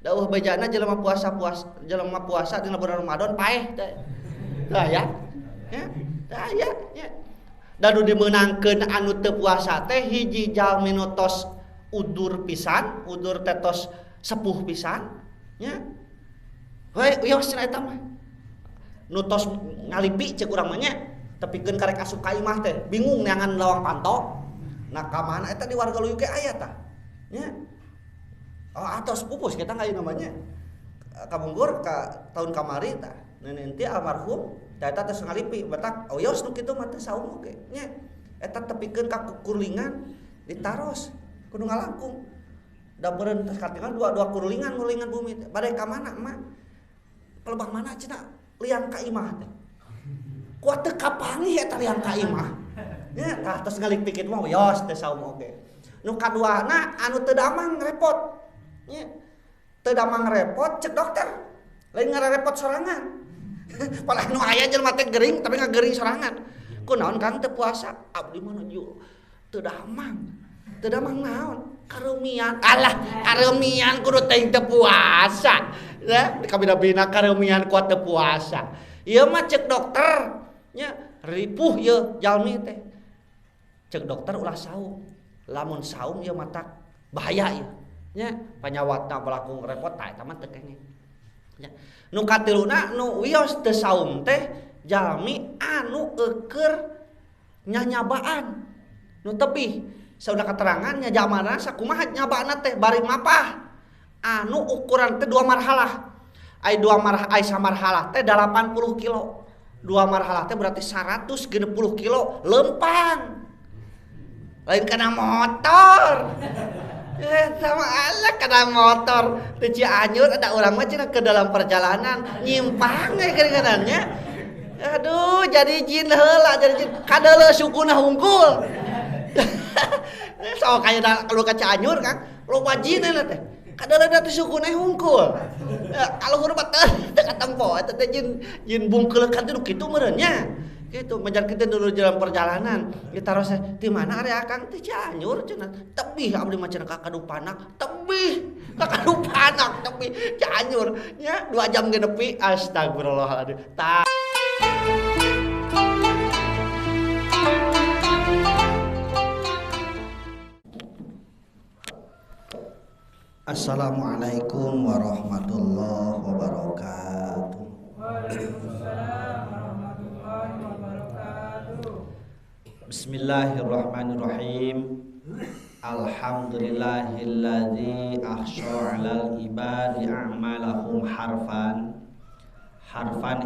Dawuh bejana jelema puasa dina bulan Ramadan paeh teh. Tah ya. Ya, tah ya. Dadu dimeunangkeun anu teu puasa teh hiji jalmi nu tos udur pisan, udur tetos sepuh pisan, nya. Heuh, wios cenah eta mah. Nu tos ngalipi ceuk urang mah nya, tepikeun karek asup ka imah teh, bingung neangan lawang panto. Nah, ka mana eta di warga Luyuk ge aya tah. Nya. Oh, atos pupus kita ngayu namanya. Kabungkur ka tahun kamari tah. Nenek teh almarhum eta teh ngalipi batak oyos nu kitu mah teh saum oge nya. Eta tepikeun ka kurlingan ditaros kudu ngalangkung. Da beureun teh katingal dua kurlingan bumi teh. Bade ka mana mah? Pelebah mana cenah liang ka imah teh. Kuat teu kapangi eta liang ka imah. Nya tah tos ngalipi kitu mah oyos teh saum oge. Nu kaduana anu teu damang repot. Nya. Teu damang repot cek dokter. Lain ngarepot sorangan. Palah nu aya jelema teh gering tapi ngagering sorangan. Kunaon Kang teu puasa? Abdi mah nu teu damang. Teu damang naon? Karumian. Alah, karumian kudu teh teu puasa. Ya, kabina-bina karumian kuat teu puasa. Ieu mah cek dokter nya ripuh ieu jalmi teh. Cek dokter ulah saum. Lamun saum ieu mah tak bahaya ieu. Nya panyawatna berlaku repot tah eta mah teu kenging. Nya. Nu katiluna nu wios teu saum teh jalmi anu eukeur nyanyabaan. Nu tepih saudara keterangan nya jamanna sakumaha nyabaana teh bari mapah. Anu ukuran teh 2 marhalah. Ai 2 marhalah ai samarhalah teh 80 kilo. 2 marhalah teh berarti 160 kilo lempang. Lain kana motor. Sama Allah kana motor teu Cianjur ada urang mah cenah ke dalam perjalanan nyimpang ge kadang-kadangnya. Aduh jadi jin heula jadi jin kadeuleu sukuna hungkul. Sok aya kalau ka Cianjur Kang loba jin eta teh. Kadeuleu teh sukuna hungkul. Kaluhur mah teu katempo eta teh jin bungkeulekan teh kitu meureun nya. Gitu menjar kita dulu dalam perjalanan kita harus di mana area Kang teh Cianjur cenah tebih abdi mah cenah ka Kadupanak tebih ka Kadupanak tebih Cianjur nya 2 jam ge nepi astagfirullahaladzim. Assalamualaikum warahmatullahi wabarakatuh. Bismillahirrahmanirrahim. Alhamdulillahilladzi ahsya'alal ibadi a'malahum harfan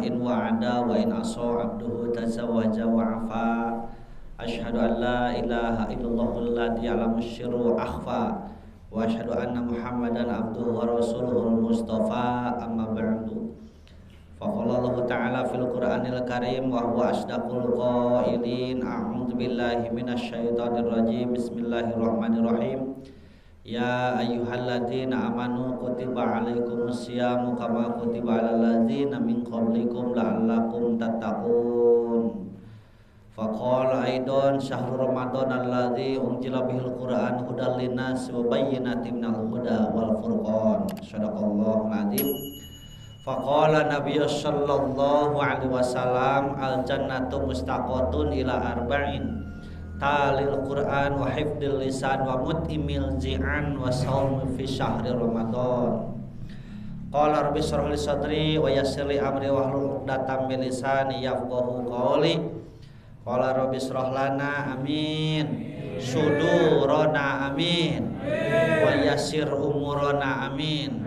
in wa'ada wa in asa abduhu tazawwaja wa afa. Asyhadu an la ilaha illallahul ladzi ya'lamu sirra akhfa wa asyhadu anna Muhammadan abduhu wa rasuluhul mustafa amma ba'du. Faqala Allah Ta'ala fil Qur'anil Karim wa huwa asdaqul qailin. A'udzu billahi minasyaitonir rajim. Bismillahirrahmanirrahim. Ya ayyuhalladzina amanu kutiba alaikumus syamu kama kutiba alal ladzina min qablikum la'allakum tattaqun. Faqala aidan syahrul ramadan alladzi unzila bihil Qur'an hudal linnas wa bayyinatin minal huda wal furqan. Shadaqallahul adzim. Faqala Nabiy sallallahu alaihi wasallam al jannatu mustaqatun ila arba'in talil Qur'an wa hifdzil lisan wa mut'imil ji'an wa shaum fi syahri Ramadan. Qala rabbi shrah li sadri wa yassir li amri wa hlul 'uqdatam min lisani yafqahu qawli. Qala rabbi shrah lana amin sudurana amin wa yassir umurana amin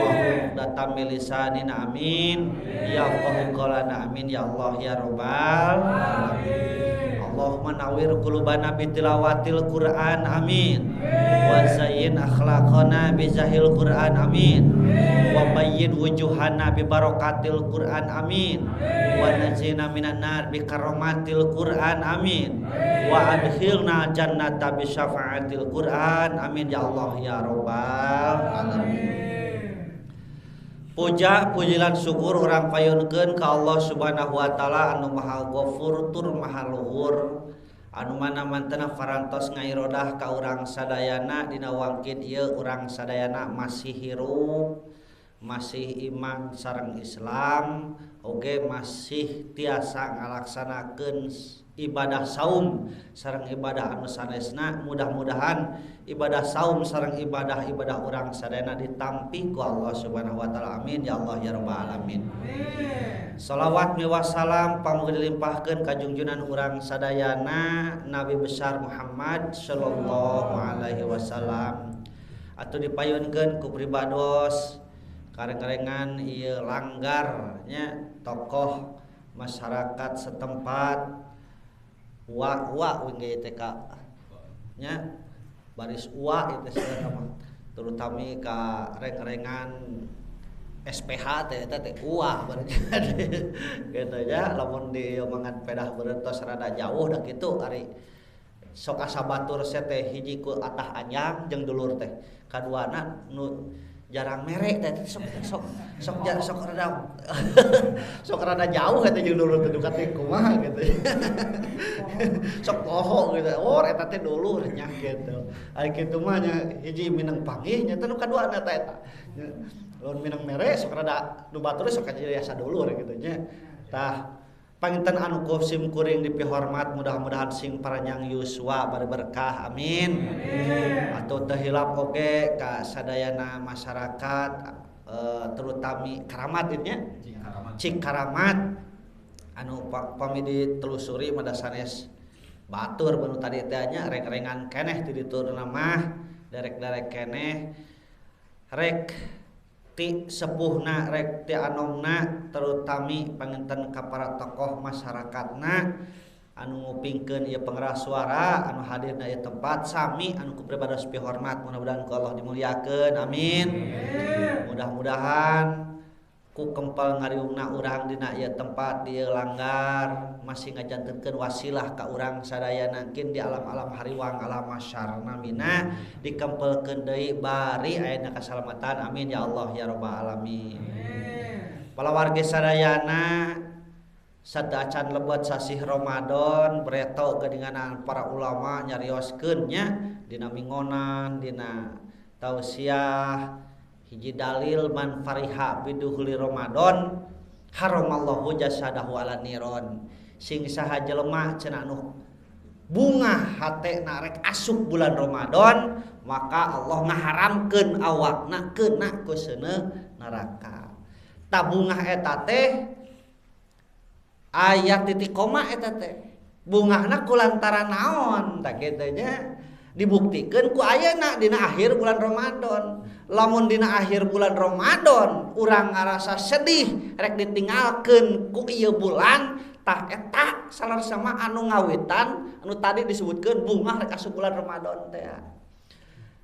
wa datam lisanina amin ya Allah qalana amin ya Allah ya rabbal alamin. Allahumma nawwir qulubana bitilawatil Qur'an amin wa zayyin akhlaqana bizahil Qur'an amin wa bayyin wujuhana bi barakatil Qur'an amin wa najina minan nar bi karamatil Qur'an amin wa adkhilna jannata bi syafaatil Qur'an amin ya Allah ya rabbal alamin. Puja pujilan syukur urang payunkeun ka Allah Subhanahu wa taala anu maha ghafur tur maha luhur anu mana mantena farantos ngairodah ka urang sadayana dina wangkin ieu urang sadayana masih hirup masih iman sareng Islam oge masih tiasa ngalaksanakeun ibadah saum sareng ibadah anu sanesna. Mudah-mudahan ibadah saum sareng ibadah-ibadah urang sadayana ditampi ku Allah Subhanahu wa taala. Amin ya Allah ya rabbal alamin. Shalawat miwah salam pamugi dilimpahkeun ka junjungan urang sadayana Nabi besar Muhammad sallallahu alaihi wasallam. Atuh dipayunkeun ku pribados kareng-karengan ieu langgar nya tokoh masyarakat setempat wa winge teh ka nya baris wa itu segala terutama ka reng-rengan SPH teh eta teh wa berarti gitu nya lamun diomongan pedah berentos rada jauh da kitu ari sok asa batur teh hiji ku atah anjang jeung dulur teh kaduana nu jarang merek teh sok rada sok rada jauh eta jeung dulur teh duka teh kumaha gitu sok poho gitu eta teh dulur nya gitu ari kitu mah nya hiji minang panggih nya teh nu kaduana teh eta lamun minang merek sok rada nu batur sok jadi asa dulur gitu nya tah panginten anu kusim kuring dipihormat mudah-mudahan sing paranjang yuswa bari berkah amin. Atuh teu hilap oge ka sadayana masyarakat terutama karamat nya cik karamat anu pami ditelusuri mada sanes batur banu tadi teh nya rek-rengan keneh ti diturna mah derek-derek keneh rek ti sepuhna rek ti anomna terutami panginten ka para tokoh masyarakatna anu ngupingkeun ieu pengeras suara anu hadir na ieu tempat sami anu kupribados pihormat mudah-mudahan ku Allah dimuliakeun amin. Mudah-mudahan ku kempel ngariungna urang dina ieu tempat di ieu langgar masih ngajantenkeun wasilah ka urang sadayana kin di alam-alam hariwang alam masyar namina dikempelkeun deui bari aya kasalamatan amin ya Allah ya rabbal alamin. Pala warga sadayana sadacan lebet sasih Ramadan bereto geuningan para ulama nyarioskeun nya dina mingonan dina tausiah hiji dalil man fariha biduhuli Ramadan haramallahu jasadahu ala niron sing saha jelema cenah anu bunga hatena rek asup bulan Ramadan maka Allah ngaharamkeun awakna keuna ku seuneu neraka. Tabungah eta teh aya titik koma eta teh bungahna kulantaran naon tah kitu nya dibuktikeun ku ayeuna dina akhir bulan Ramadan. Lamun dina akhir bulan Ramadan urang ngarasa sedih rek ditinggalkeun ku ieu bulan tah eta salarsama anu ngawitan anu tadi disebutkeun bungah rek asup bulan Ramadan teh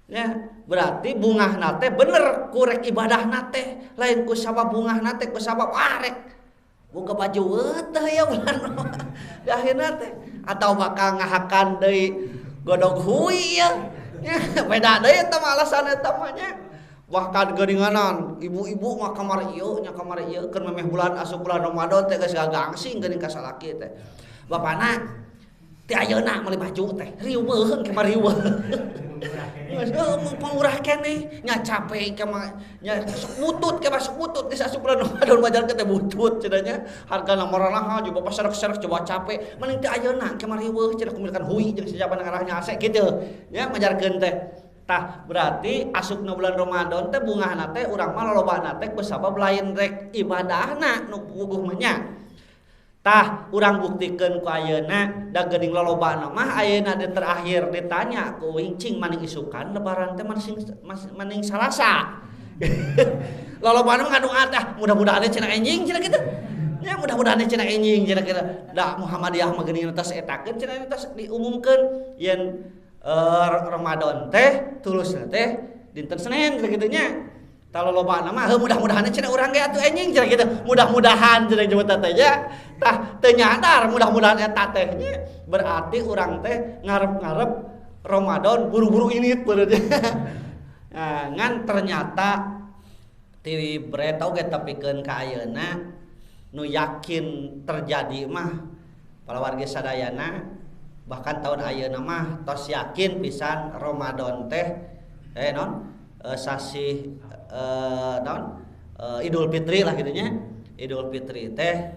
ya berarti bungahna teh bener ku rek ibadahna teh lain ku sabab bungahna teh ku sabab rek boga baju teh ya bulan di akhirna teh atau bakal ngahakan deui godog hui ya beda deui eta mah alasan eta mah nya bahkan geuninganan ibu-ibu mah kamar ieu nya kamar ieu keur memeh bulan asup bulan Ramadan teh geus gagangsing geuning ka salaki teh bapana teh ayeuna meuli baju teh riuh beuheung ke mah riuh pangurah keneh nya capek ke mah nya sok butut ke masuk butut geus asup bulan Ramadan bajar teh butut cenah nya hargana maralah juga pasarek-sarek coba capek mending teh ayeuna ke mah riuh cenah kumilkan hui jeung sijaban ngarahnya ase kitu nya majarkeun teh. Tah berarti asupna bulan Ramadan teh bungahna teh urang mah lolobana teh kusabab lain rek ibadahna nu puguh mah nya. Tah urang buktikeun ku ayeuna da geuning lolobana mah ayeuna di terakhir ditanya ku wincing maning isukan lebaran teh maning Salasa. Lolobana mah ngadu atah mudah-mudahan cenah enjing cenah kitu. Ya mudah-mudahan cenah enjing cenah kitu. Da Muhammadiyah mah geuning tos etakeun cenah tos diumumkeun yen Ramadan teh tulusna teh dinten Senin kitu nya. Tah lolobana mah mudah-mudahan cenah urang ge atuh enjing cenah kitu. Mudah-mudahan cenah jebut teh nya. Tah teu nyadar mudah-mudahan eta teh nya. Berarti urang teh ngarep-ngarep Ramadan buru-buru ini beureunya. Nah, ngan ternyata ti bereta oge tepikeun ka ayeuna nu yakin terjadi mah pala warga sadayana bahkan tahun ayeuna mah tos yakin pisan Ramadan teh sasi Idul Fitri lah gitunya. Idul Fitri teh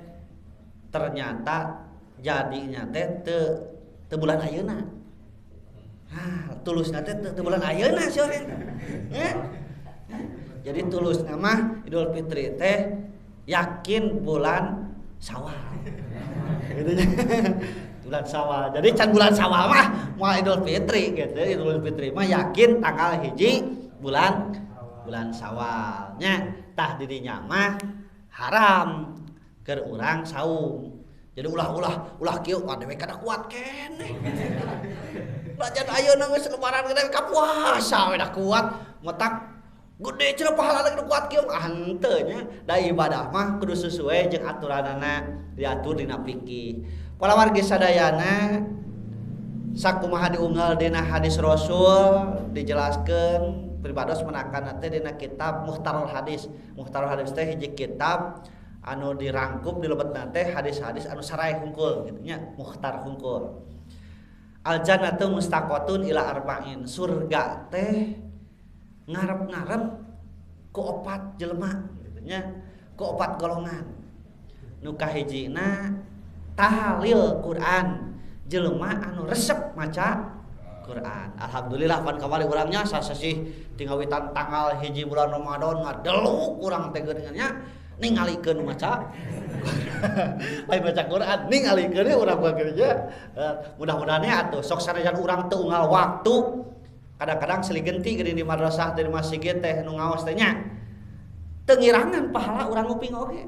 ternyata jadinya teh teu bulan ayeuna. Tulusna teh teu bulan ayeuna sore. Jadi tulusna mah Idul Fitri teh yakin bulan Syawal. Gitu nya. Bulan Syawal. Jadi can bulan Syawal mah moal Idul Fitri gitu. Idul Fitri mah yakin tanggal 1 bulan Syawal nya. Tah didinya mah haram keur urang saum. Jadi ulah kieu adewe kada kuat keneh. Lajan ayeuna geus lebaran gede ka puasa we da kuat. Motak gede cenah pahala lagi kuat kieu henteu nya. Da ibadah mah kudu sesuai jeung aturanana diatur dina fikih. Para wargi sadayana sakumaha diunggal dina hadis Rasul dijelaskeun pribados menakan teh dina kitab Mukhtarul Hadis. Mukhtarul Hadis teh hiji kitab anu dirangkup dilebetna teh hadis-hadis anu saray hungkul kitu nya, mukhtar hungkul. Al jannatu mustaqatun ila arba'in. Surga teh ngarep-ngarep ku 4 jelema kitu nya, ku 4 golongan. Nu kahijina tahlil Quran, jelema anu resep maca Quran. Alhamdulillah pan kamari urangnya sasih tinggawitan tanggal 1 bulan Ramadan ngadelu urang teh geuningannya ningalikeun maca lain baca Quran ningalikeun urang bageurnya. Mudah-mudahan atuh sok sanajan urang teu unggal waktu kadang-kadang silih genti geuning di madrasah teh di masjid teh nu ngaos teh nya teu ngirangan pahala urang nguping oge.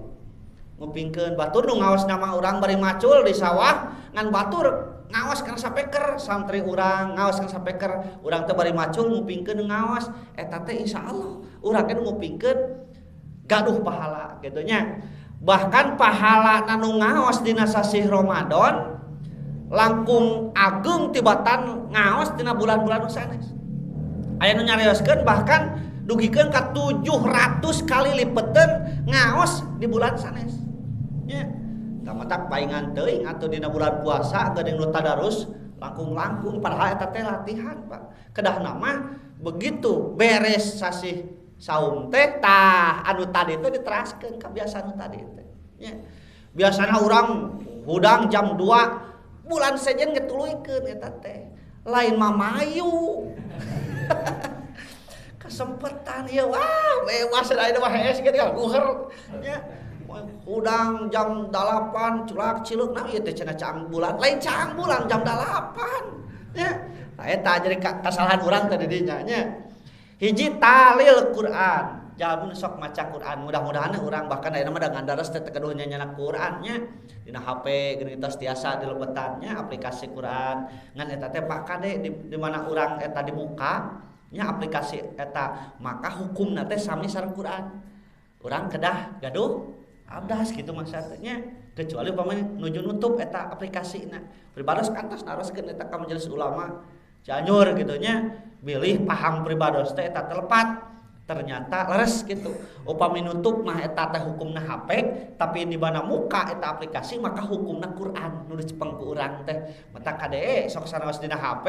Ngupingkeun batur nu ngaos nama urang bari macul di sawah ngan batur ngaos kana sapeker santri urang ngaos kana sapeker urang teh bari macul ngupingkeun ngaos eta teh insyaallah urang teh ngupingkeun gaduh pahala kitu nya. Bahkan pahala nu ngaos dina sasih Ramadan langkung agung tibatan ngaos dina bulan-bulan sanes. Aya nu nyarioskeun bahkan dugikeun ka 700 kali lipeteun ngaos di bulan sanes. Ya, tamatak paingan teuing atuh dina bulan puasa geuning nu tadarus langkung-langkung padahal eta teh latihan, Pak. Kedahna mah begitu beres sasih saum teh tah anu tadi teh diteraskeun kebiasaan anu tadi teh. Ya. Biasana urang hudang jam 2 bulan sejen ngetuluykeun eta teh. Lain mamayu. Kesempetan ieu wah bebas da mah hees kitu kan guher. Ya. Udang jam 8 culak ciluk nah ieu teh cenah caang bulan lain caang bulan jam 8 nya eta jadi kasalahan urang teh di dinya nya. Hiji talil Quran jalmun sok maca Quran mudah-mudahan urang bahkan ayeuna mah da ngandares teh keduh nyanyana Quran nya dina HP geuning tos tiasa dilebetannya aplikasi Quran ngan eta teh Pak Kade di mana urang eta dibuka nya aplikasi eta maka hukumna teh sami sareng Quran. Urang kedah gaduh abdas gitu maksudnya kecuali umpamanya nuju nutup eta aplikasina pribados kantos naroskeun eta ka majelis ulama Cianjur gitu nya bilih paham pribados teh eta telepat ternyata leres gitu upami nutup mah eta teh hukumna HP tapi di mana muka eta aplikasi maka hukumna Quran nu dicepeng ku urang teh mata kade sok sanaos dina HP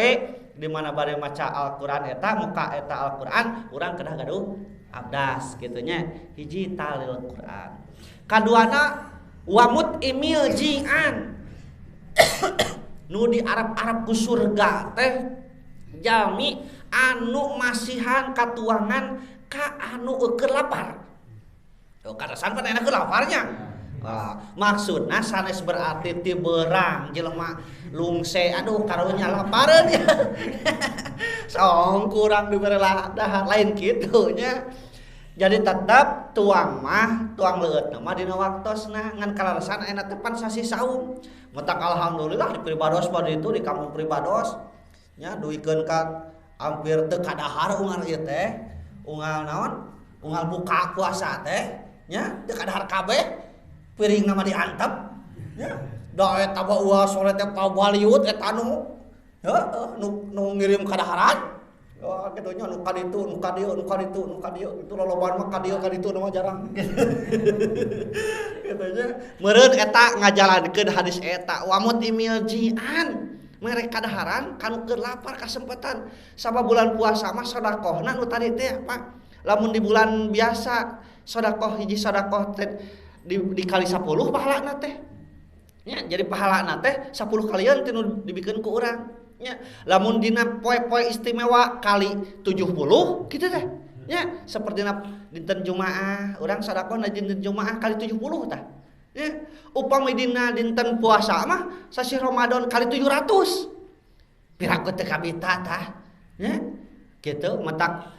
di mana bade maca Al-Qur'an eta muka eta Al-Qur'an urang kedah gaduh abdas kitu nya hiji talil Quran. Kaduana wamut imil jian nu di Arab-Arab ku surga teh jalmi anu masihan katuangan ka anu keur lapar. Kadasan pan enak laparnya. Maksudna sanes berarti ti beurang jelema lungse aduh karunya lapareun ya. Song kurang dibere dahar lain kitu nya. Jadi tetap tuang leueut mah dina waktosna ngan kalarasan aya tepan sasi saum. Mentak alhamdulillah di pribados pada itu di kampung pribados nya duikeun ka hampir teu kadahar unggal ieu teh. Unggal naon? Unggal buka puasa teh nya teu kadahar kabeh. Piring nama diantep nya. Da eta bawa sore teh pabaliut eta nu nu ngirim kadaharan. Oh, kitunya nu kaditu, nu kadieu, nu kaditu, nu kadieu. Itu lolobaan mah kadieu kaditu nama jarang. Kitunya meureun eta ngajalankeun hadis eta wa mutimil jian mereka kadaharan kanu keur lapar kasempatan sabab bulan puasa mah sedekahna nu tadi teh apa lamun di bulan biasa sedekah hiji sedekah teh dikali 10 pahalana teh nya jadi pahalana teh 10 kalian teh nu dibikeun ku urang nya lamun dina poe-poe istimewa kali 70 kitu teh nya sapertina dinten Jumaah urang sedekah na dinten Jumaah kali 70 tah ya, upami dina dinten puasa mah sasi Ramadan kali 700 piraku teu kabita tah ya kitu matak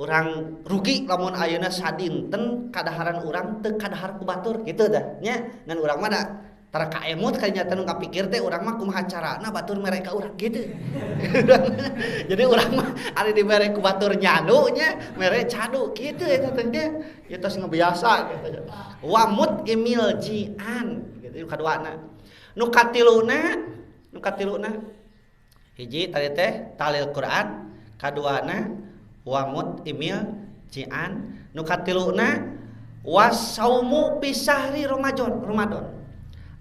urang rugi lamun ayeuna sadinten kadaharan urang teu kadahar ku batur kitu dah nya ngan urang mah da tara kaemut kanya teu kapikir teh urang mah kumaha carana batur mere ka urang kitu jadi urang mah ari dibere ku batur nyanu nya mere cadu kitu eta teh nya tos ngabiasa gitu wamut imil jian gitu kaduana nu katiluna hiji tadi teh talil Quran kaduana wamut imil jian nu katiluna wasaumu fi syahri Ramadan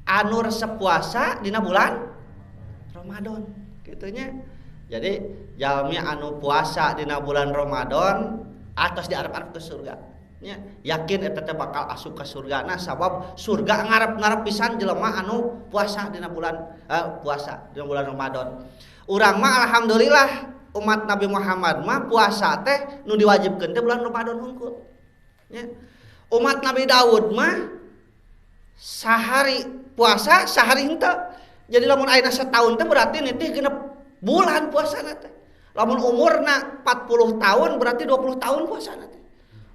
anu resep puasa dina bulan Ramadan gitunya jadi jalmi anu puasa dina bulan Ramadan atos diarep-arep ke surga nya yakin eta teh bakal asup ka surgana sabab surga ngarep-ngarep pisan jelema anu puasa dina bulan Ramadan urang mah alhamdulillah umat Nabi Muhammad mah puasa teh nu diwajibkeun teh bulan Ramadan hungkul nya umat Nabi Daud mah sahari puasa sahari henteu jadi lamun ayeuna setahun teh berarti nanti genep bulan puasana teh lamun umurna 40 tahun berarti 20 tahun puasana teh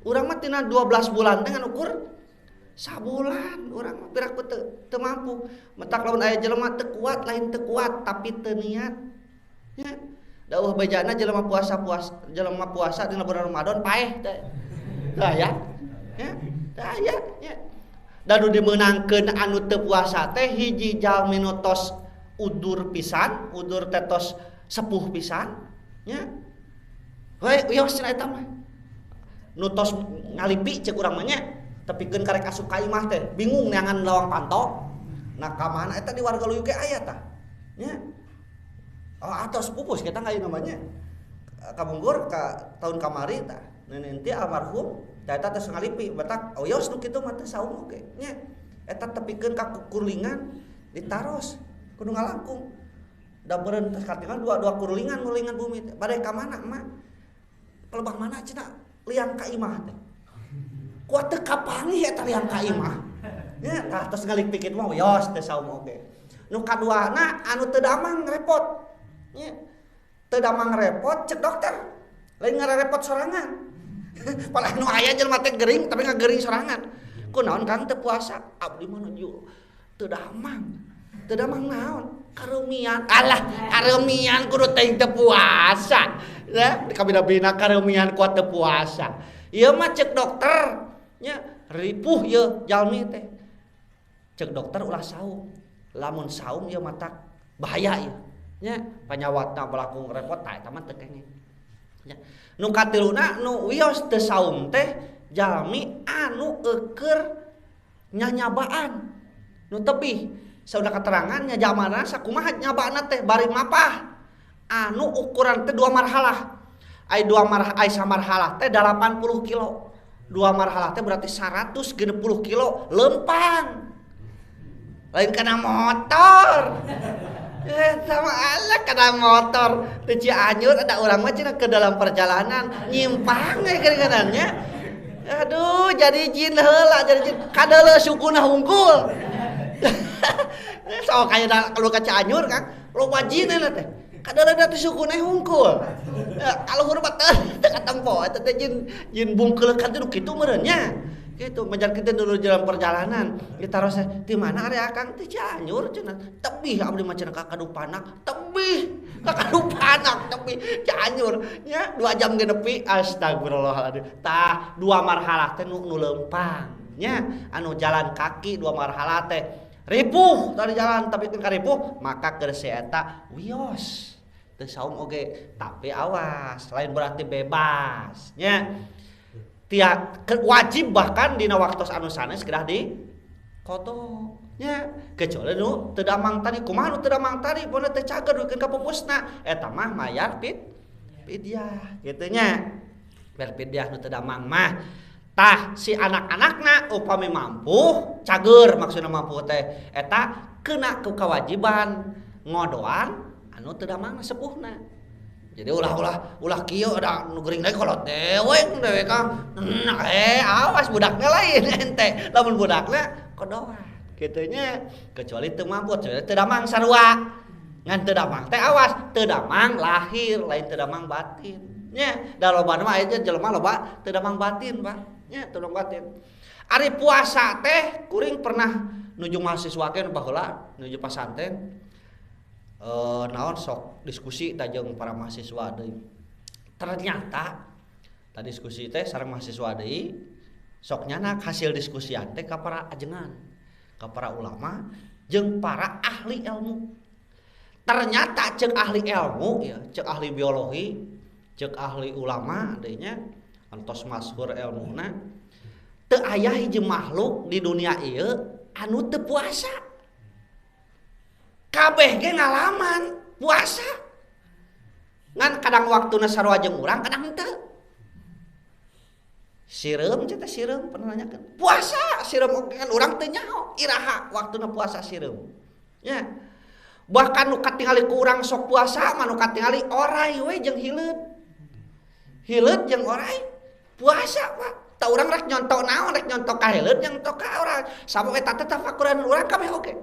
urang mah tina 12 bulan teh ngan ukur sabulan urang mah piraku teu mampu mentak lamun aya jelema teu kuat lain teu kuat tapi teu niat nya dawuh bejana jelema puasa dina bulan Ramadan paeh teh tah ya tah ya danu dimeunangkeun anu teu puasa teh hiji jalmi nu tos udur pisan udur teh tos sepuh pisan nya we wios cenah eta mah nu tos ngalipi ceuk urang mah nya tepikeun karek asup ka imah teh bingung neangan lawang pantok nah ka mana eta di warga Luyuk ge aya tah nya atos pupus kita ngayu namanya kabunggur ka tahun kamari tah nenek teh almarhum eta teh ngalipi batak oyos nu kitu mah teh saum oge nya eta tepikeun ka kurlingan ditaros kudu ngalangkung da beureun teh katingan dua kurlingan bumi teh bade ka mana mah pelebah mana cenah liang ka imah teh kuat teu kapangi eta liang ka imah nya tah tos ngalipi kitu mah oyos teh saum oge nu kaduana anu teu damang repot nya teu damang repot cek dokter lain ngarepot sorangan palah nu aya jelema teh gering tapi ngagering sorangan kunaon Kang teu puasa abdi mah nuju teu damang naon karumian alah karumian kudu teh teu puasa ya kabina-bina karumian kuat teu puasa ieu mah cek dokter nya ripuh ieu jalmi teh cek dokter ulah saum lamun saum ieu mah tak bahaya ieu nya panyawatna berlaku repot tah eta mah teu kenging nya nu katiluna nu wios teu saum teh jalmi anu eukeur nyanyabaan nu tepih saudara keterangan nya jamanna sakumaha nyabaana teh bari mapah anu ukuran teh 2 marhalah ai 2 marhalah ai samarhalah teh 80 kilo 2 marhalah teh berarti 160 kilo lempang lain kana motor sama Allah kena motor di Cianjur ada orang mah cenah ke dalam perjalanan nyimpang kadang-kadangnya aduh jadi jin heula jadi jin kadeuleuk sukuna hungkul so kayak kalau ka Cianjur Kang loba jin teh kadeuleuk teh sukuna hungkul kalau hormat teh katempo eta teh jin bungkeulkan teh kitu meureun nya gitu menjar kita dulu dalam perjalanan kita rasa di mana area Kang teh Cianjur cenah tebih abdi mah cenah ka Kadupanak tebih ka Kadupanak tebih Cianjur nya 2 jam genepi astagfirullahaladzim tah 2 marhalah teh nu lempang nya anu jalan kaki 2 marhalah teh ripuh tadi jalan tapi kan ripuh maka keur eta wios teu saum oge tapi awas lain berarti bebas nya wajib bahkan dina waktos anu sanes kedah kodok nya kecuali nu teu damang tadi kumaha nu teu damang tadi ponna teu cager dukeun ka pupusna eta mah mayar fidyah kitu nya ber fidyah nu teu damang mah tah si anak-anakna upami mampu cager maksudna mampu teh eta kena ku kawajiban ngodoan anu teu damang sepuhna jadi ulah kieu da nu geuring deui kolot dewek ka awas budakna lain ente lamun budakna kodoan kitu nya kecuali teu mampu teu damang sarua ngan teu damang teh awas teu damang lahir lain teu damang batin nya da loba mah aya jelema loba teu damang batin Pak nya teu damang batin ari puasa teh kuring pernah nuju mahasiswa ke baheula nuju pasantren naon sok diskusi ta jeung para mahasiswa deui ternyata tadi diskusi teh sareng mahasiswa deui sok nyanak hasil diskusian teh ka para ajengan ka para ulama jeung para ahli ilmu ternyata cek ahli ilmu ya cek ahli biologi cek ahli ulama deui nya antos masyhur ilmuna teu aya hiji makhluk di dunia ieu anu teu puasa kabeh ge ngalaman puasa ngan kadang waktuna sarua jeung urang kadang henteu sireum cenah sireum pernah nanyakeun puasa sireum oge kan urang teu nyaho iraha waktuna puasa sireum nya bahkan nu katingali ku urang sok puasa mah nu katingali oray we jeung hileud jeung oray puasa Pak ta urang rek nyontok naon rek nyontok ka hileud jeung nyontok ka oray sabab eta teh tafakuran urang kabeh oge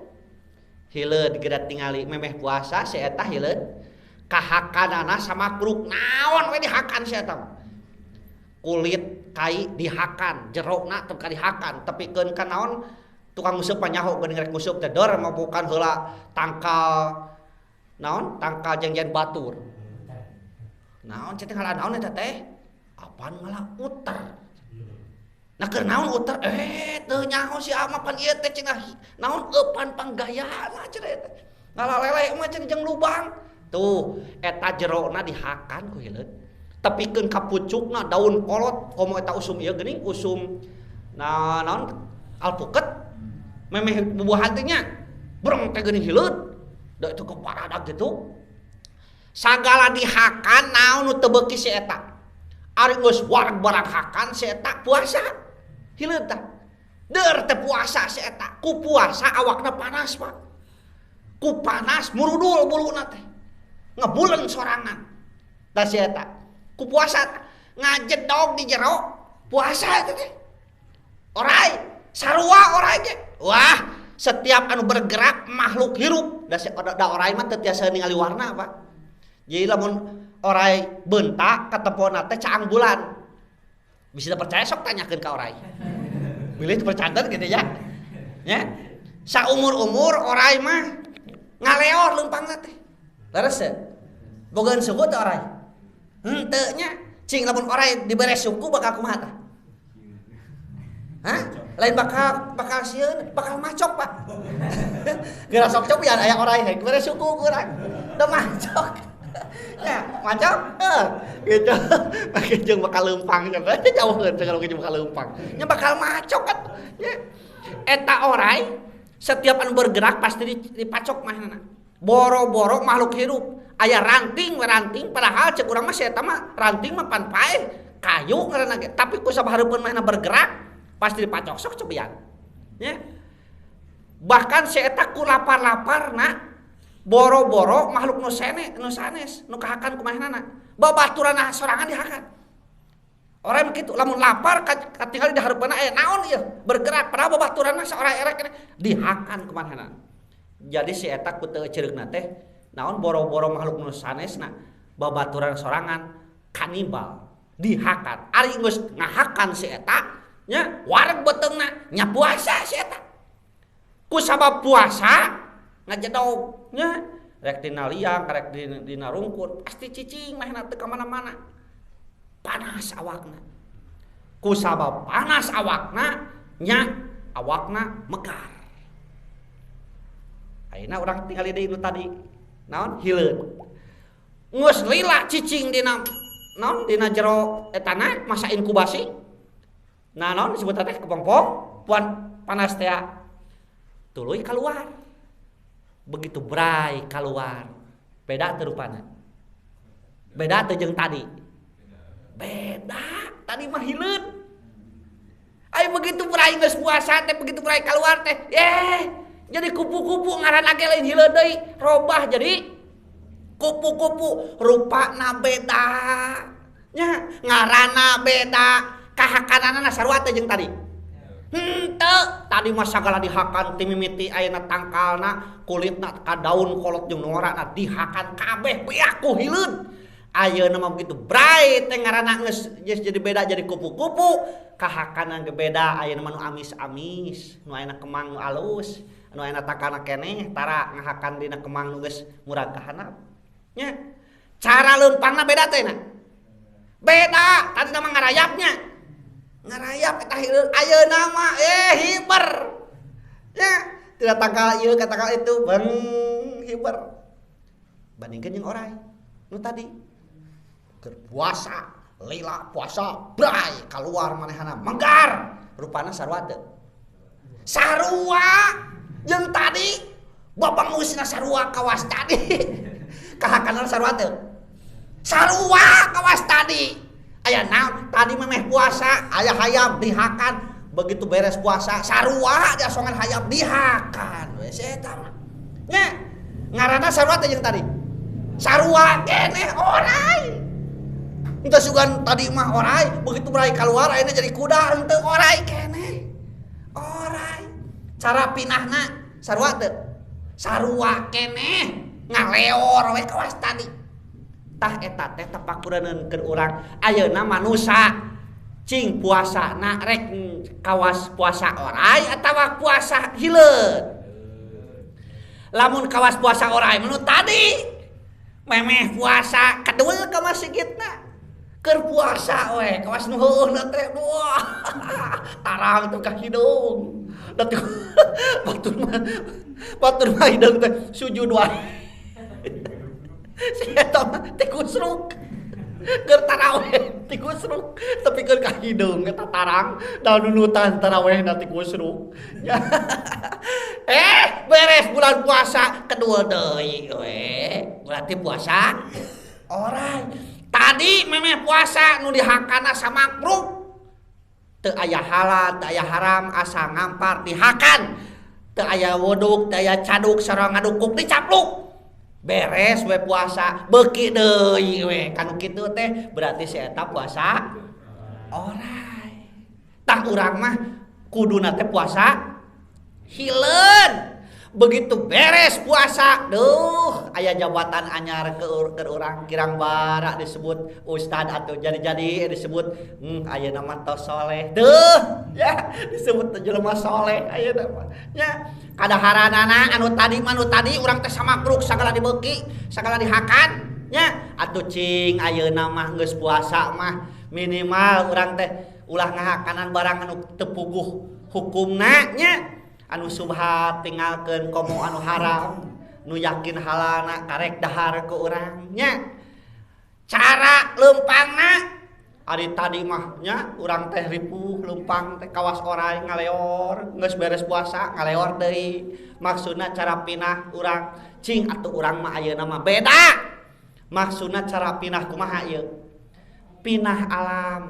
hileud geura tingali memeh puasa si eta hileud kahakanana sama kruk naon we dihakan si eta kulit kai dihakan jerona teu dihakan tepikeun ka naon tukang nguseup panyaho geuning rek nguseup teh dor mah bukan heula tangkal naon tangkal jengjen batur naon cenah ngaran naon eta teh apaan ngalah uter nah keur naon uter teu nyaho si ama pan ieu teh cenah naon eupan panggayana cenah eta ngalah lele mah cenah jeung lubang tuh eta jerona dihakan ku hileud tepikeun ka pucukna daun kolot komo eta usum ieu geuning usum naon alpuket memeh bubuhan teh nya breng teh geuning hileud da itu keparadak gitu sagala dihakan naon nu teu beuki si eta ari geus wareg-wareg hakan si eta puasa hileud tah deur teh puasa si eta ku puasa awakna panas Pak ku panas murudul buluna teh ngebuleun sorangan da si eta ku puasa ngajedog di jero puasa itu teh oray sarua oray ge wah setiap anu bergerak makhluk hirup da oray mah teu tiasa ningali warna Pak jadi lamun oray beuntak kateponna teh caang bulan bisa percaya sok tanyakeun ka oray bilih percanten gitu ya nya saumur-umur oray mah ngaleor leumpangna teh leres bogaeun suku teh oray henteu nya cing lamun oray dibere suku bakal kumaha tah hah lain bakal sieun bakal macok Pak geura sok cok ya aya oray he dibere suku kurang teu macok ya macok gitu make jeung bakal leumpang cenah jauheun jeung jeung bakal leumpang nya bakal macok kan nya eta oray setiap anu bergerak pasti dipacok mahnana boro-boro makhluk hirup aya ranting padahal cek urang mah eta mah ranting mah pan paeh kayu ngaranna ge tapi ku sabahareupeun mahna bergerak pasti dipacok sok cobian nya bahkan si eta ku lapar-laparna boro-boro makhluk nu sanes nu kahakan ku mahnana babaturanna sorangan dihakan orang begitu lamun lapar katingali di hareupeunna aya naon ieu bergerak padahal babaturanna saorang erek dihakan ku mahnana jadi si eta ku teu ceureukna teh naon boro-boro makhluk nu sanesna babaturan sorangan kanibal dihakan ari geus ngahakan si eta nya wareg beteungna nya puasa si eta ku sabab puasa ngajedog nya rek dina liang rek dina rungkut pasti cicing mahna teu ka mana-mana panas awakna ku sabab panas awakna nya awakna megar ayeuna urang tingali deui nu tadi naon hileud geus lila cicing dina naon dina jero etana masa inkubasi nah naon disebut teh kepompong puan panas teh tuluy keluar. Begitu bray keluar, beda teu rupana. Beda teu jeung tadi. Beda, tadi mah hileud. Ai begitu bray geus puasa teh, begitu bray keluar teh, jadi kupu-kupu ngaranna ge lain hileud deui, robah jadi kupu-kupu, rupana beda. Nya, ngaranna beda, kahakanana sarua teh jeung tadi. Henteu, tadi mah sagala dihakan ti mimiti ayeuna tangkalna, kulitna ka daun kolot jeung norana dihakan kabeh piaku hileud. Ayeuna mah begitu bray teh ngaranna geus jadi beda jadi kupu-kupu, kahakanana ge beda, ayeuna mah nu amis-amis, nu ayeuna kemang nu alus, nu ayeuna takana keneh tara ngahakan dina kemang nu geus murag ka handap. Nya, cara leumpangna beda teh na. Beda, tadi nama ngarayapnya. Ngarayap eta hileud, ayeuna mah hiber. Ya, tidak tangkal ieu ka tangkal itu beng hiber. Bandingkeun jeung oray nu tadi. Keur puasa, lila puasa, bray keluar manehna menggar. Rupana sarua teu. Sarua jeung tadi babangusna sarua kawas tadi. Kahakanana sarua teu. Sarua kawas tadi. Aya naon? Tadi memeh puasa, aya hayam dihakan. Begitu beres puasa, sarua dia songan hayam dihakan. Wes eta mah. Nya, ngaranna sarua teh jeung tadi. Sarua keneh oray. Henteu sugan tadi mah oray, begitu berai keluar ayeuna jadi kuda, henteu oray keneh. Oray. Cara pinahna sarua teu? Sarua keneh. Ngaleor we kawas tadi. Tah eta teh tapakureunkeun urang ayeuna manusa cing puasana rek kawas puasa oray atawa puasa hileud. Lamun kawas puasa oray menu tadi memeh puasa kedua ka masjidna keur puasa we kawas nu heueuna teh wah tarang teu ka hidung. Da batur mah hidung teh sujud wae. Si eta mah tikusruk keur tarawih tikusruk tapi keur ka hidung eta tarang da nunutan tarawihna tikusruk. Beres bulan puasa kedua deui we berarti puasa oray. Tadi memeh puasa nu dihakana samakruk teu aya halal teu aya haram asa ngampar dihakan teu aya wuduk teu aya caduk sareng ngadukuk dicapluk. Beres we puasa beuki deui we kan kitu teh berarti si eta puasa oray. Tah urang mah kuduna teh puasa hileud. Begitu beres puasa, duh aya jabatan anyar ke urang kirang bara disebut ustad atau jadi disebut ayeuna mah tos soleh. Duh ya disebut jelema soleh ayeuna mah. Ya kadaharanana anu tadi urang teh samakruk sagala dibeuki, sagala dihakan. Ya atuh cing ayeuna mah geus puasa mah minimal urang teh ulah ngahakanan barang anu teu puguh hukumna nya. Anu subhat tinggalkeun komo anu haram nu yakin halalna karek dahar ke urang nya. Cara leumpangna ari tadi mah nya urang teh ripuh leumpang teh kawas oray ngaleor geus beres puasa ngaleor deui. Maksudna cara pinah urang cing atuh urang mah ayeuna mah beda. Maksudna cara pinah kumaha ieu? Pinah alam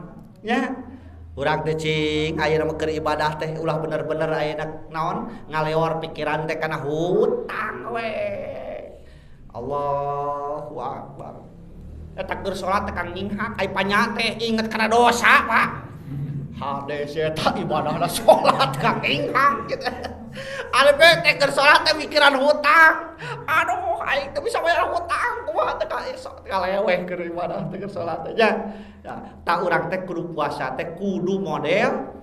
nya. Urang teh cing ayeuna mah keur ibadah teh ulah bener-bener ayeuna naon ngaleor pikiran teh kana hutang we. Allahu Akbar. Eta keur salat teh kang nginghak ai panya teh inget kana dosa, Pak. Hades eta ibadahna salat kang nginghak kitu. Ari teh keur salat teh mikiran hutang. Aduh aing teh bisa bayar hutang kumaha teh kaleweh keur ibadah teh keur salat teh. Ya, tak urang teh kudu puasa teh kudu model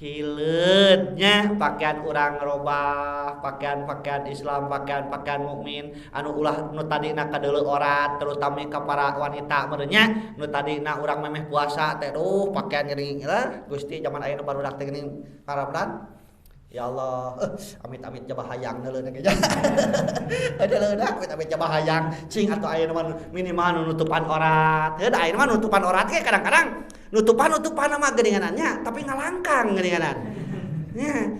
hileud nya pakaian urang robah, pakaian Islam, pakaian mukmin anu ulah nu tadina kadeuleu orat terutama ka para wanita meureun nya nu tadina urang memeh puasa teh duh pakaian geuning lah Gusti zaman ayeuna barudak teh geuning karamdan. Ya Allah, amit-amit jabah hayang neuleun ge. Ada leunak amit-amit jabah hayang cing atuh ayeuna mah minimal nutupan orat. Heuh da ayeuna mah nutupan orat ge kadang-kadang nutupan mah geuninganannya tapi ngalangkang geuninganan.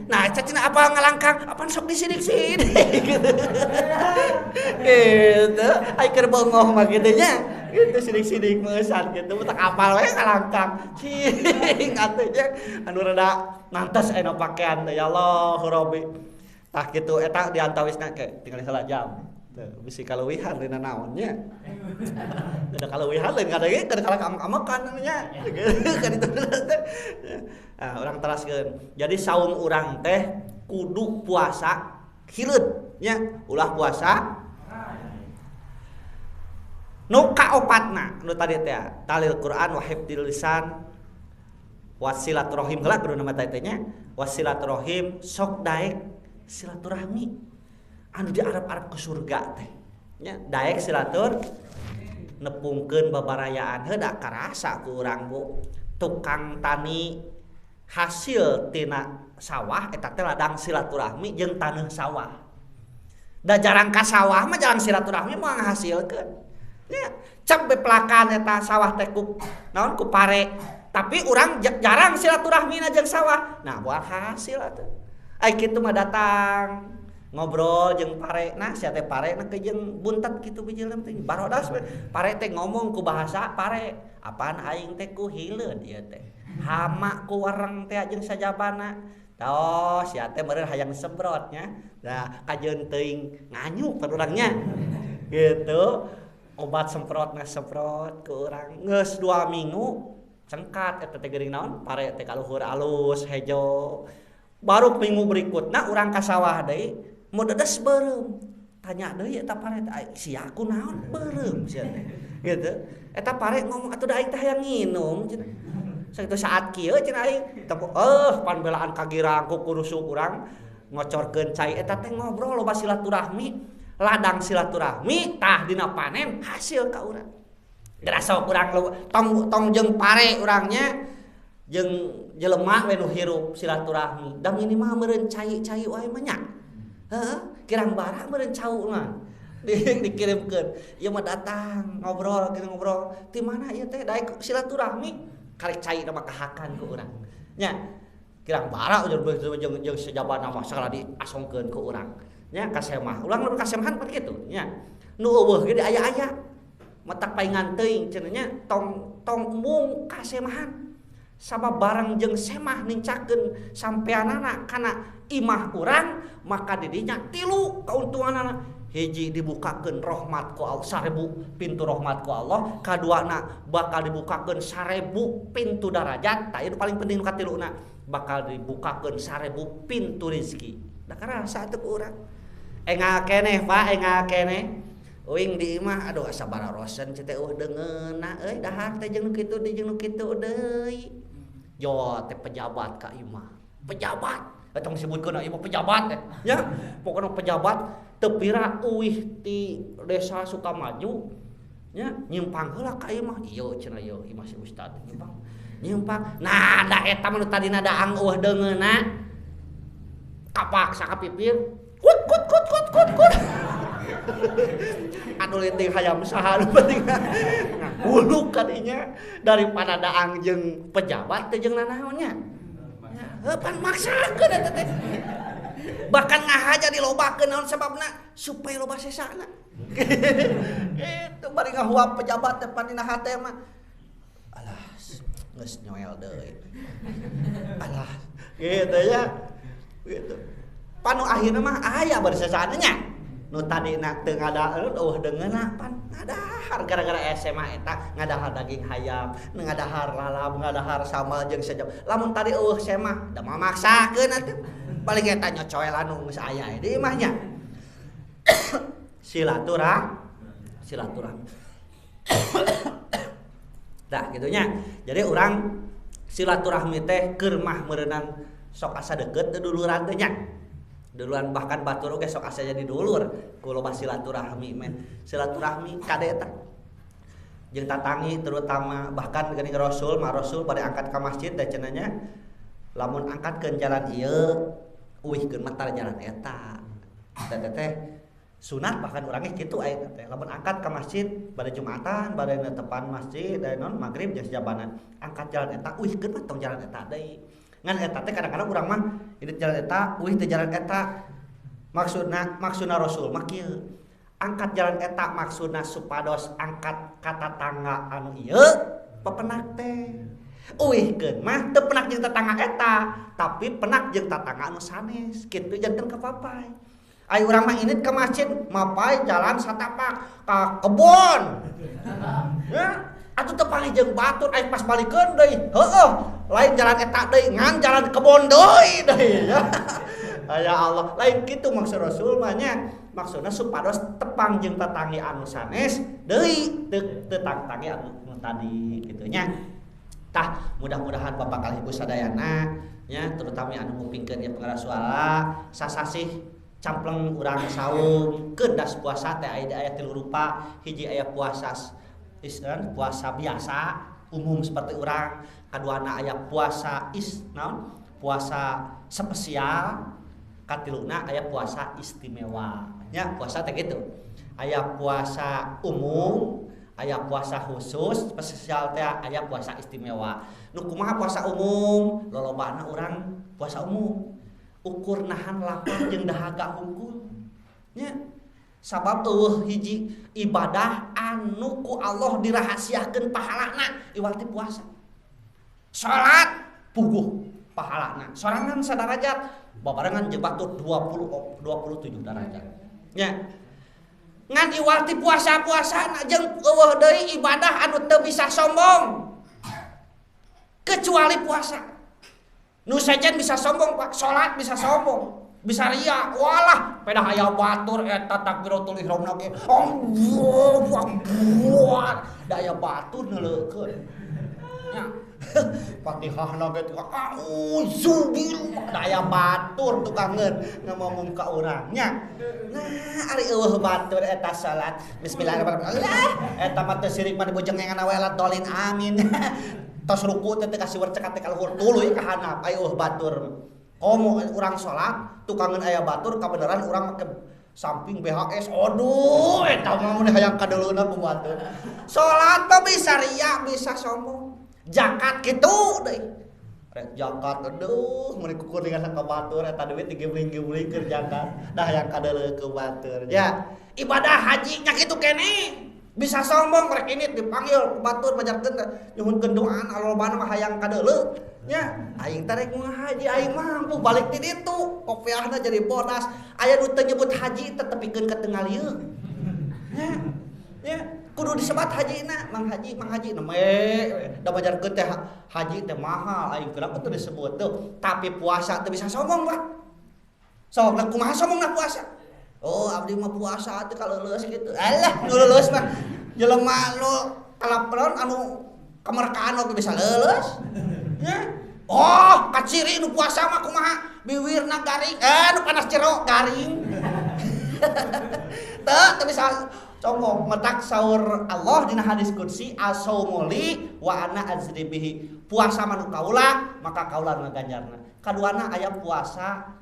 Nah, cacina apa ngalangkang? Apaan sok disidik-sidik gitu. Gitu. Ai keur bongoh mah kitu nya. Gitu sidik-sidik meusan gitu. Tak apal we ngalangkang. Cing atuh nya anu rada nantes aya pakean teh ya Allah Rabbi. Tah kitu eta diantawisna ke tinggal 3 jam. Teu bisi kaleuwihan dina naon nya. Ada kaleuwihan lain kadang ge kalak-amak-amakan nya. Kan itu teh. Nah, urang teraskeun. Jadi saum urang teh kudu puasa hileud nya, ulah puasa. Nu kaopatna nu tadi teh talil Quran wa hifdzil lisan wasilaturahim heula kudu nama teh nya. Wasilaturahim sok daek silaturahmi anu diarep-arep ke surga teh nya daek silatur nepungkeun babarayaan heuda karasa ku urang Bu tukang tani hasil tina sawah eta teh ladang silaturahmi jeung taneuh sawah da jarang ka sawah mah jarang silaturahmi mah ngahasilkeun nya cek bepelakan eta sawah teh ku naon ku pare tapi urang jarang silaturahmina jeung sawah nah buat hasil atuh ai kitu mah datang ngobrol jeung pare nah sia teh pare na jeung buntet kitu bijil teh barodas pare teh ngomong ku bahasa pare apaan aing teh ku hileud ieu teh hama ku wareng teh jeung sajabana tos sia teh meureun hayang semprot nya da kajeun teuing nganyuk per urangnya gitu obat semprotna semprot ku urang geus 2 minggu cengkat eta teh geuning naon pare teh kaluhur alus hejo baru minggu berikutna urang ka sawah deui mau dedes beureum tanya deui eta pare sia aku naon beureum sia teh gitu eta pare ngomong atuh da aing teh hayang nginum cenah sakitu saat kieu cenah aing pan belaan kagirang ku kurusuk urang ngocorkeun cai eta teh ngobrol loba silaturahmi ladang silaturahmi tah dina panen hasil ka urang gerasa urang tong jeung pare urangnya jeung jelema we nu hirup silaturahmi da minimal meureun cai-cai wae mah nya kirang barang meureun cau mah dikirimkeun ieu mah datang ngobrol ti mana ieu teh daek silaturahmi karek cai mah kahakan ku urang nya kirang bara jeung sejabana mah sagala diasongkeun ku urang nya kasemah ulang nu kasemahan pan kitu nya nu eueuh ge aya-aya matak paingan teuing cenah nya tong mung kasemahan sabab barang jeung semah nincakeun sampeanana kana imah urang maka didinya 3 kauntunganana hiji dibukakeun rahmat ku Allah 1000 pintu rahmat ku Allah kaduana bakal dibukakeun 1000 pintu darajat tah ieu paling penting nu katiluna bakal dibukakeun 1000 pintu rezeki da karasa teu ku urang engal keneh Pak engal keneh uing di imah aduh asa bararosen cete deungeuna euy dahar teh jeung nu kitu jeung nu kitu deui yo teh pejabat ka imah pejabat tong disebutkeun ieu mah pejabat teh nya pokona pejabat teu pira uih ti desa Sukamaju nya nyimpang heula ka imah ieu cenah ieu imah si ustad nyimpang nah da eta mah nu tadina daang eueuh deungeuna kapaksa kapipir kut anu leutik hayam saha nu penting nguluk kadinya daripada daang jeung pejabat teh jeung nanaonnya pan maksakeun eta teh bahkan ngahaja dilobakeun naon sababna supaya loba sesana itu bari ngahuap pejabat teh pan dina hate mah alah geus nyoel deui alah gitu ya gitu panu akhirna mah aya bari sesana nya nu tadina teu ngadaeun deungeuna pan ngadahar gara-gara SMA eta ngadahar daging hayam ngadahar lalap ngadahar sambal jeung sejam lamun tadi SMA da mamaksakeun atuh paling eta nyocoel anu geus aya di imah nya silaturahmi tah kitu nya jadi urang silaturahmi teh keur mah meureunang sok asa deukeut teu duluran teh nya duluan bahkan batur oge sok asa jadi dulur ku loba silaturahmi men silaturahmi kade eta jeung tatangi terutama bahkan geuning Rasul bade angkat ka masjid da cenah nya lamun angkatkeun jalan ieu uihkeun mah tar jalan eta teh sunat bahkan urang ge kitu aya teh lamun angkat ka masjid bade Jumatan bade netepan masjid da non magrib jeung sajabanan angkat jalan eta uihkeun mah tong jalan eta deui Ngan eta teh kadang-kadang urang mah ini jalan eta, teh jalan eta. Maksudna Rasul mah kieu. Angkat jalan eta maksudna supados angkat kata tangga anu ieu pepenak teh. Uihkeun mah teu penak jeung tetangga eta, tapi penak jeung tetangga anu sanes. Kitu janten kapapai. Ai urang mah init ke masjid, mapai jalan satapak ka kebon. Ya, atuh teu panggih jeung batur ai pas balikeun deui. Heueuh, lain jalan eta deui, ngan jalan kebon deui ya. Ya Allah, lain kitu maksud Rasul mah nya. Maksudna supados tepang jeung tetangga anu sanes deui teu tetangga anu tadi kitu nya. Tah mudah-mudahan Bapak kali Ibu sadayana nya terutama anu ngupingkeun ieu pengaras suara sasasih campleng urang saum kedas puasa teh aya 3 rupa. Hiji aya puasa Islam, puasa biasa umum seperti urang. Kaduana aya puasa puasa spesial. Katiluna aya puasa istimewa. Nya puasa teh gitu. Aya puasa umum, aya puasa khusus, spesial teh aya puasa istimewa. Nu kumaha puasa umum? Lolobana urang puasa umum. Ukur nahan lapar jeung dahaga hungkul. Nya sabab eueuh hiji ibadah anu ku Allah dirahasiakeun pahalana iwati puasa. Salat puguh pahalana. Sorangan sadarajat, babarengan jeung batur 27 derajat. Nya ngan iwati puasa-puasana jeung eueuh deui ibadah anu teu bisa sombong. Kecuali puasa. Nu sejen bisa sombong, Pak. Salat bisa sombong, bisa ria. Walah, pedah aya batur eta takbiratul ihramna ge. Allahu Akbar. Da aya batur neuleukeun. Nya Fatihahna ge auzubillah da aya batur tukangeun ngomong ka urang nya. Nah, ari eueuh batur eta salat. Bismillahirrahmanirrahim. Eta mah teu sirik mah dibojengengan we lat dolin amin. Tos ruku teh kasih wercekat teh ka luhur tuluy ka handap aya eueuh batur. Komo urang salat tukangeun aya batur kabeneran urang make samping BHS. Aduh eta mah mun hayang kadeuluna ku batur. Salat mah bisa ria, bisa sombong. Zakat gitu deh. Rek zakat aduh mun kukur dengan ka batur eta duit digeuling-geuling keur zakat. Dah yang kadeuleu ke batur. Ya, ibadah haji nya kitu keneh. Bisa sombong rek ini dipanggil ku batur majarkeun nyuhunkeun doaan alobana mah hayang kadeuleu. Nya, aing teh rek ngahaji aing mampu balik ti ditu. Kopiahna jadi bodas. Aya nu teu nyebut haji teh tepikeun ka teu ngalieu. Nya. Ya, kudu disebat hajina, mang haji neme da majarkeun teh haji teh mahal aing kenapa teu disebut tuh. Tapi puasa teu bisa sombong, Pak. Sok da kumaha sombongna puasa? Oh, abdi mah puasa teh kaleuleus kitu. Alah, nu leuleus mah jelema nu kalaperon anu kemerkaan oge bisa leuleus. Nya. Oh, kaciri nu puasa mah kumaha? Biwirna garing. Nu panas jero garing. Teu bisa sombong. Metak saur Allah dina hadis qudsi as-saumuli wa ana azribihi. Puasa manu kaula maka kaula ngaganjarna. Kaduana aya puasa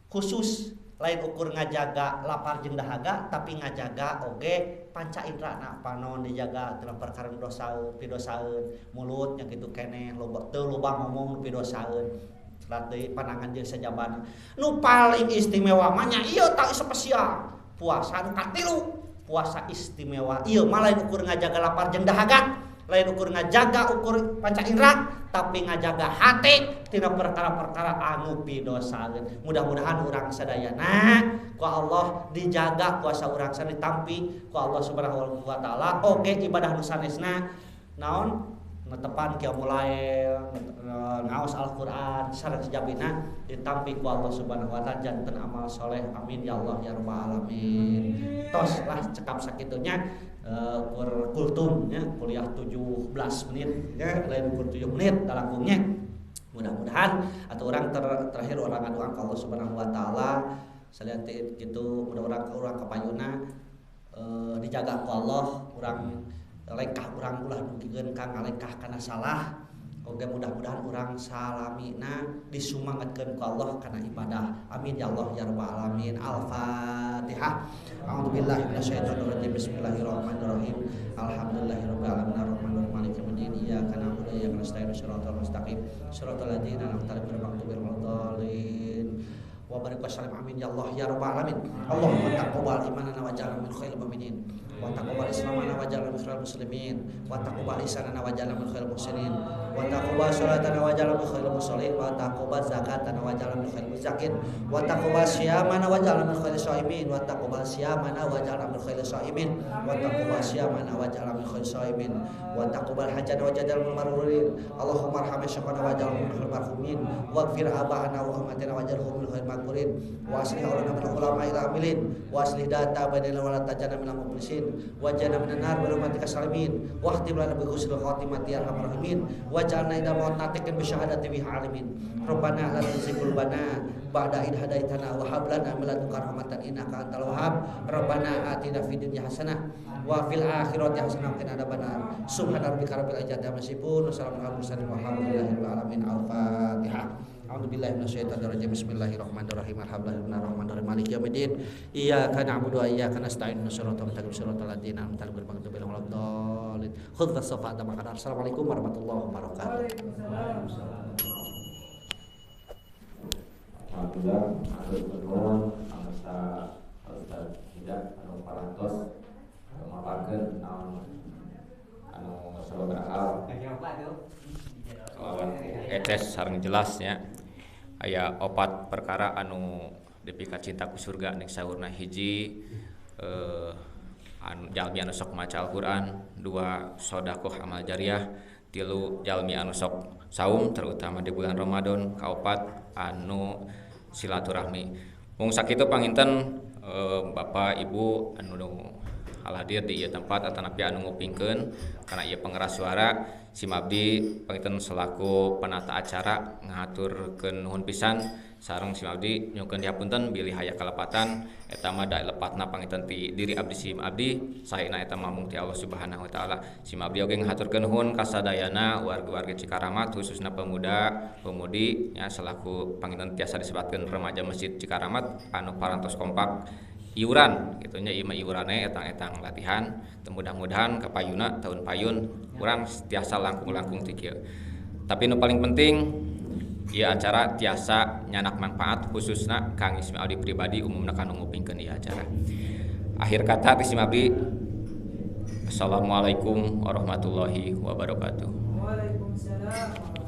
khusus lain ukur ngajaga lapar jeung dahaga tapi ngajaga oge panca indrana panon dijaga tina perkara dosaeun pidosaeun mulut nya kitu keneh loba teu loba ngomong pidosaeun salat deui panangan jeung sajabana. Nu paling istimewa mah nya ieu tah spesial puasa nu katilu. Puasa istimewa ieu mah lain ukur ngajaga lapar jeung dahaga, lain ukur ngajaga ukur panca indera, tapi ngajaga hati tina perkara-perkara anu pidosaeun. Mudah-mudahan urang sadayana ku Allah dijaga puasa urang sadaya ditampi ku Allah Subhanahu wa taala. Oge ibadah nu sanesna naon netepan qiyamul lail, ngaos Al-Qur'an sareng sejabina ditampi ku Allah Subhanahu wa taala janten amal soleh. Amin ya Allah ya rabbal alamin. Tos lah cekap sakitunya kultum nya kuliah 17 menit ya lain ukur 7 menit dalangkungnya. Mudah-mudahan atau orang terakhir orang ngadoa ka Allah Subhanahu wa taala salian kitu mudah-mudahan urang kapayuna dijaga ku Allah urang lengkah urang ulah dugikeun ka ngalengkah kana salah. Oge mudah-mudahan urang salamina disumangetkeun ku Allah kana ibadah. Amin ya Allah ya rabbal alamin. Al-Fatihah. A'udzubillahi minasyaitonir rajim. Bismillahirrahmanirrahim. Alhamdulillahirabbil alamin arrahmanirrahim maliki yaumiddin. Iyyaka na'budu iyyaka nasta'in shiratal mustaqim shiratal ladzina an'amta 'alaihim ghairil maghdubi 'alaihim wa barik wa sallim amin ya Allah ya rabbal alamin. Allahumma taqabbal imanana wa ja'alna min khairil mu'minin wa taqabbal islamana wa ja'alna min khairil muslimin wa taqabbal ihsanana wa ja'alna min khairil muhsinin wa taqabbal salatana wa ja'alna min khairil musallin wa taqabbal zakatana wa ja'alna min khairil muzakin wa taqabbal siyamana wa ja'alna min khairil shaimin wa taqabbal siyamana wa ja'alna min khairil shaimin wa taqabbal siyamana wa ja'alna min khairil shaimin wa taqabbal hajjana wa ja'alna min marurin. Allahumma arham syaikhana wa ja'alna min khairil marhumin waghfir aba'ana wa ummatina wa ja'alhum min khairil maghfurin wa aslih awlana min ulama'il amilin wa aslih data bainana wa la tajana minal muflisin wa jana minan nar bi rahmatika salimin wa khtim lana bi husnil khatimati ya arhamar rahimin wa ja'alna idza mawtatikin bi syahadati bi alimin rabbana la tuzigh qulubana ba'da idh hadaitana wa hab lana min ladunka rahmatan innaka antal wahhab rabbana atina fid dunya hasanah wa fil akhirati hasanah wa qina adzabannar subhana rabbika rabbil izzati amma yasifun wa salamun alal mursalin walhamdulillahi rabbil alamin. Al-Fatihah. A'udzubillahi minasyaitonir rajim. Bismillahirrahmanirrahim. Alhamdulillahirrahmanirrahim. Maliki yaumiddin. Iyyaka na'budu wa iyyaka nasta'in. Shiratal mustaqim shiratal ladzina an'amta 'alaihim ghairil maghdubi alaihim waladdallin. Khudh as-safata maqadar. Assalamualaikum warahmatullahi wabarakatuh. Alhamdulillah, matur nuwun angsa Ustaz Hidak anu parantos mapakeun anu sabaraha etes sareng jelasnya aya opat perkara anu dipika cinta ku surga ning saurna hiji anu jalmi anu sok maca Al-Qur'an, dua sedekah amal jariah, tilu jalmi anu sok saum terutama di bulan Ramadan, kaopat anu silaturahmi. Mung sakitu panginten Bapak Ibu anu hadir di ieu tempat atanapi anu ngupingkeun kana ieu pengeras suara si Mabdi panginten selaku penata acara ngaturkeun nuhun pisan sareng si Mabdi nyukeun dihapunten bilih haya kalepatan eta mah da lepatna panginten ti diri abdi si Mabdi saena eta mah mung ti Allah Subhanahu wa taala. Si Mabdi oge ngaturkeun nuhun kasadayana warga-warga Cikaramat khususna pemuda-pemudi nya selaku panginten tiasa disebutkeun remaja Masjid Cikaramat anu parantos kompak iuran gitunya ieu mah iurane etang-etang latihan mudah-mudahan kapayuna tahun payun urang tiasa langkung-langkung ti kieu. Tapi nu paling penting ieu acara tiasa nyanak manfaat khususna Kang Ismi Aldi pribadi umumna kanu ngupingkeun ieu acara. Akhir kata ti Mabdi Assalamualaikum warahmatullahi wabarakatuh. Waalaikumsalam.